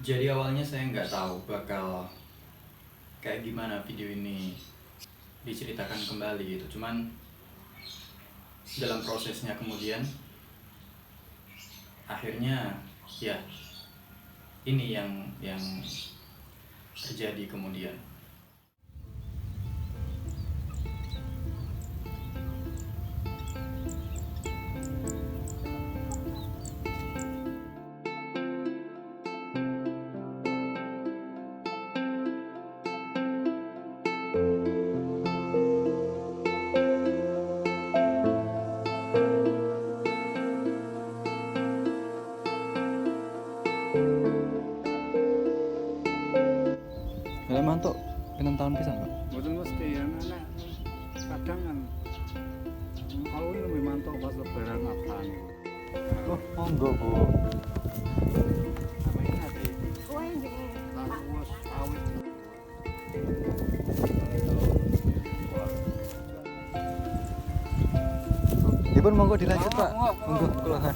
Jadi awalnya saya nggak tahu bakal kayak gimana video ini diceritakan kembali gitu. Cuman dalam prosesnya kemudian akhirnya ya ini yang terjadi kemudian. Lah mantuk pinten tahun pisan, Pak? Mboten mesti anak kadang kan kalau ini lebih mantap pas lebaran apaan. Oh, monggo, Bu. Namanya ada ini. Kowe jenenge Lawas awet. Dipun monggo dilanjut, Pak. Monggo kula.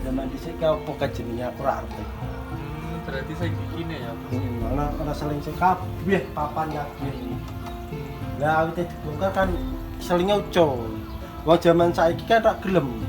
Zaman dhisik ki apa kajenenge aku ora arep. Berarti saya gini ya. Ana seling kabeh papan kabeh. Lah awite dibongkar kan selingnya uco. Wong zaman saiki kan rak gelem.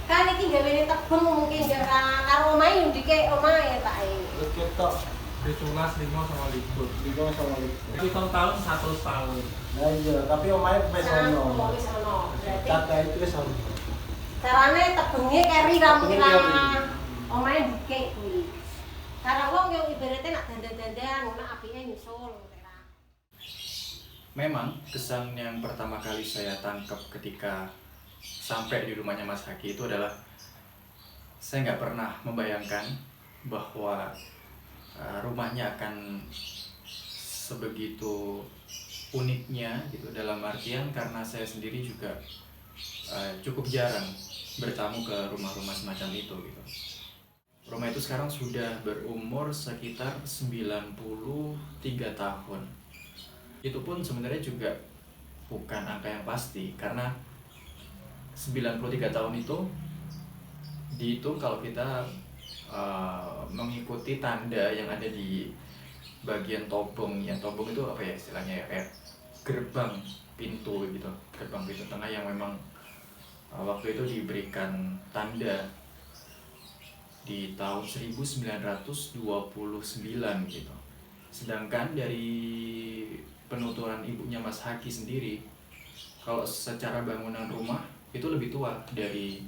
kan iki gawene tebeng mungkin jara karo omahe yo dike omahe Pak. Terus ketok Ditulas 5 sama libur. dino sama libur. Itu tahun 100 tahun. Lah iya, tapi omahe wis ono. Wis ono. Berarti Kakak itu wis ono. carane tebenge keri ra mungkin Tebenge lah. Omahe dike kuwi. Karena wong yo ibarate nak dandan-dandan ngono apike nyusul. Memang kesan yang pertama kali saya tangkap ketika sampai di rumahnya Mas Haki itu adalah saya nggak pernah membayangkan bahwa rumahnya akan sebegitu uniknya gitu, dalam artian karena saya sendiri juga cukup jarang bertamu ke rumah-rumah semacam itu gitu. Rumah itu sekarang sudah berumur sekitar 93 tahun. Itu pun sebenarnya juga bukan angka yang pasti karena 93 tahun itu dihitung kalau kita mengikuti tanda yang ada di bagian tobong. Yang tobong itu apa ya istilahnya ya, kayak gerbang pintu gitu, gerbang pintu tengah yang memang waktu itu diberikan tanda di tahun 1929 gitu. Sedangkan dari penuturan ibunya Mas Haki sendiri, kalau secara bangunan rumah itu lebih tua dari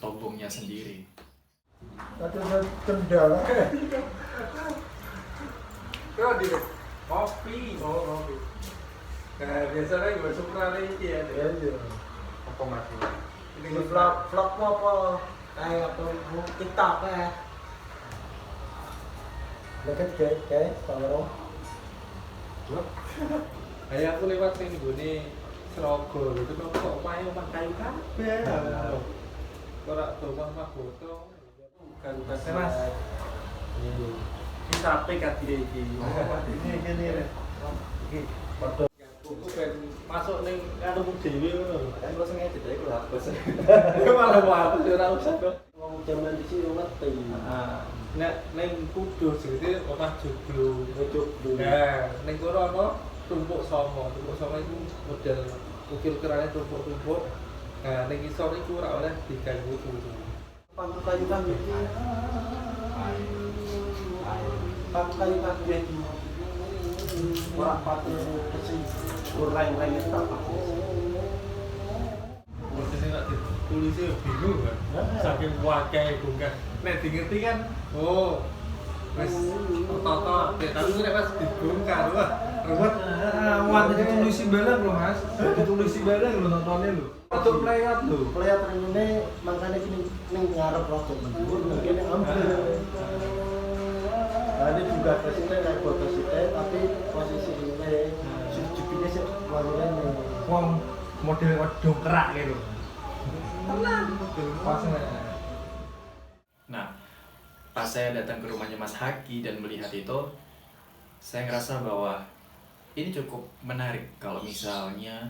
tobongnya sendiri. Ada kendala. Kau di kopi, oh kopi. Nah, biasanya juga suka ini ya. Ya iya. Apa masih? Ini vlog apa? Kayak apa TikTok ya. Leket kayak kalau Kayak aku lewat ini gini Serogo, itu kok main omah kayu kabeh. Ora omah gotong. Bukan Mas. Bisa PK iki. ini. Iki padha Buku ben masuk ning karo dhewe ngono. Kan lo sengaja jadi aku hapus. Ya malah apa sih ora usah kok. Wong jaman di sini ngerti. Nek ning Kudus iki omah joglo. Joglo. Ya, ning kono ana tumpuk songo. Tumpuk songo iku model ukir-ukirane tumpuk-tumpuk. Nah, ning isor iku ora oleh diganggu turu. Pangku kayu kan iki. Pangku kayu kan dia di ora pati kesi urang-urang itu tak pakai. Mesti nek polisi bingung kan. Saking wakai bongkar. Nek dingerti kan, oh wis toto, tapi nek pas dibongkar wah ruwet. Wan iki tulisi bareng lho Mas. Ditulisi bareng lho nontonnya lho. Untuk lewat lho. Lihat ini makanya gini ngarep rokok mendur mungkin ambil. Nah, ini juga presiden naik foto site tapi posisi ini jubinnya sih wangian nih. Wong model dongkrak gitu. Tenang. Pas Nah, pas saya datang ke rumahnya Mas Haki dan melihat itu, saya ngerasa bahwa ini cukup menarik kalau misalnya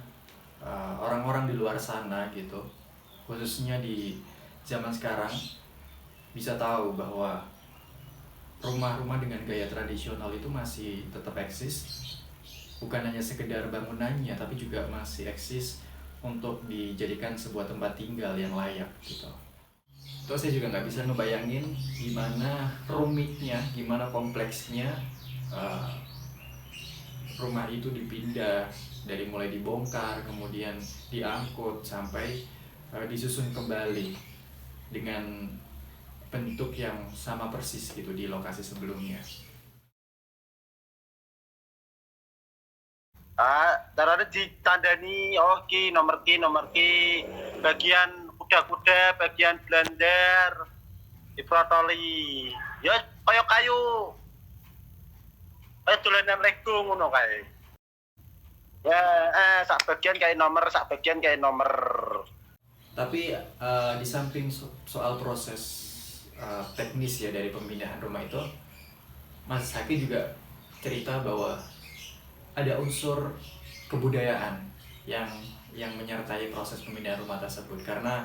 orang-orang di luar sana gitu, khususnya di zaman sekarang, bisa tahu bahwa rumah-rumah dengan gaya tradisional itu masih tetap eksis, bukan hanya sekedar bangunannya, tapi juga masih eksis untuk dijadikan sebuah tempat tinggal yang layak gitu. Terus saya juga nggak bisa ngebayangin gimana rumitnya, gimana kompleksnya rumah itu dipindah, dari mulai dibongkar, kemudian diangkut, sampai disusun kembali dengan bentuk yang sama persis gitu di lokasi sebelumnya. Caranya ditandani, oh nomor ki, bagian kuda-kuda, bagian blender, diprotoli, ya kayak kayu, kayak dolanan Lego ngono kae. Ya, sak bagian kayak nomor. Tapi di samping soal proses teknis ya dari pemindahan rumah itu, Mas Haki juga cerita bahwa ada unsur kebudayaan yang menyertai proses pemindahan rumah tersebut, karena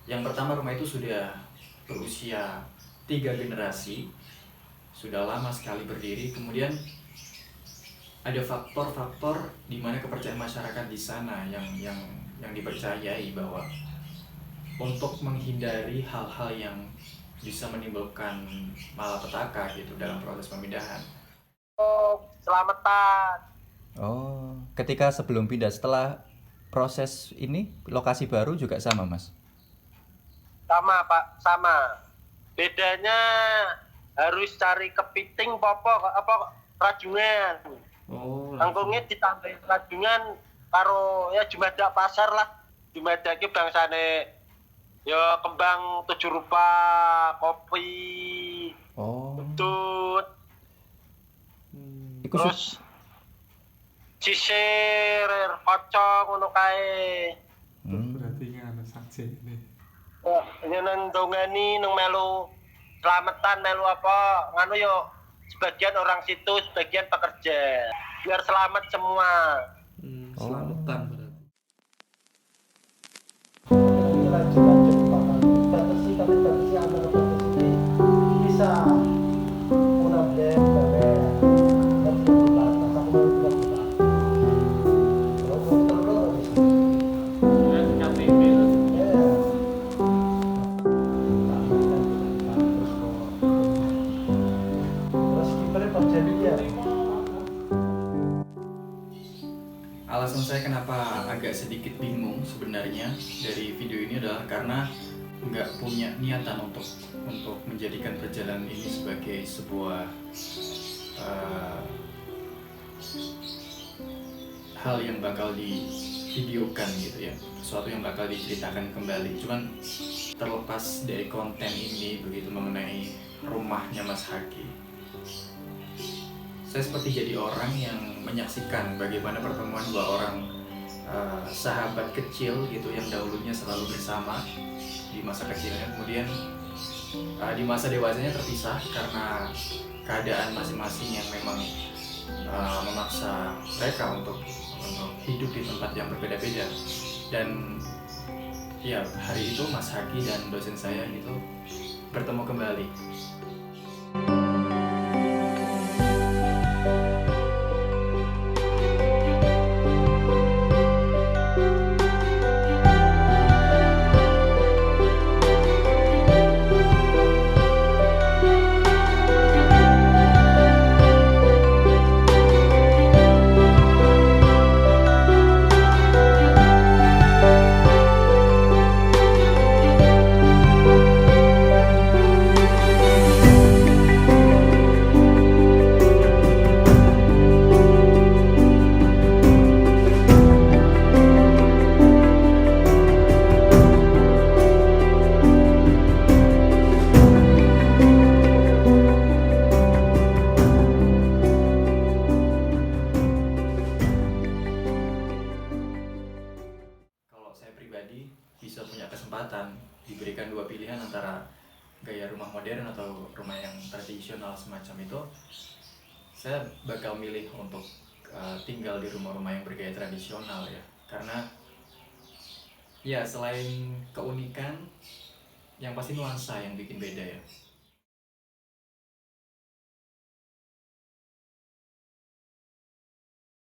yang pertama rumah itu sudah berusia 3 generasi, sudah lama sekali berdiri. Kemudian ada faktor-faktor di mana kepercayaan masyarakat di sana yang dipercayai bahwa untuk menghindari hal-hal yang bisa menimbulkan malapetaka gitu dalam proses pemindahan. Selamatan. Oh, ketika sebelum pindah, setelah proses ini lokasi baru juga sama, Mas? Sama Pak, sama. Bedanya harus cari kepiting apa rajungan. Oh, Angkungnya ditambahin rajungan karo ya jumadak pasar lah. Jumadak iki bangsane ya kembang 7 rupa, kopi, Oh. udut, Iku terus sisir, kocok ngono kae. berarti ngono saja ini. Ya nang dongani nang melu selamatan melu apa nganu yo sebagian orang situ, sebagian pekerja. Biar selamat semua. Selamatan berarti. Bisa alasan saya kenapa agak sedikit bingung sebenarnya dari video ini adalah karena nggak punya niatan untuk menjadikan perjalanan ini sebagai sebuah hal yang bakal divideokan gitu ya, sesuatu yang bakal diceritakan kembali. Cuman terlepas dari konten ini begitu mengenai rumahnya Mas Haki, saya seperti jadi orang yang menyaksikan bagaimana pertemuan dua orang sahabat kecil gitu yang dahulunya selalu bersama di masa kecilnya, kemudian di masa dewasanya terpisah karena keadaan masing-masing yang memang memaksa mereka untuk hidup di tempat yang berbeda-beda. Dan ya hari itu Mas Haki dan dosen saya itu bertemu kembali. Kalau saya pribadi bisa punya kesempatan diberikan dua pilihan antara gaya rumah modern atau rumah yang tradisional semacam itu, saya bakal milih untuk tinggal di rumah-rumah yang bergaya tradisional ya. Karena ya selain keunikan, yang pasti nuansa yang bikin beda ya.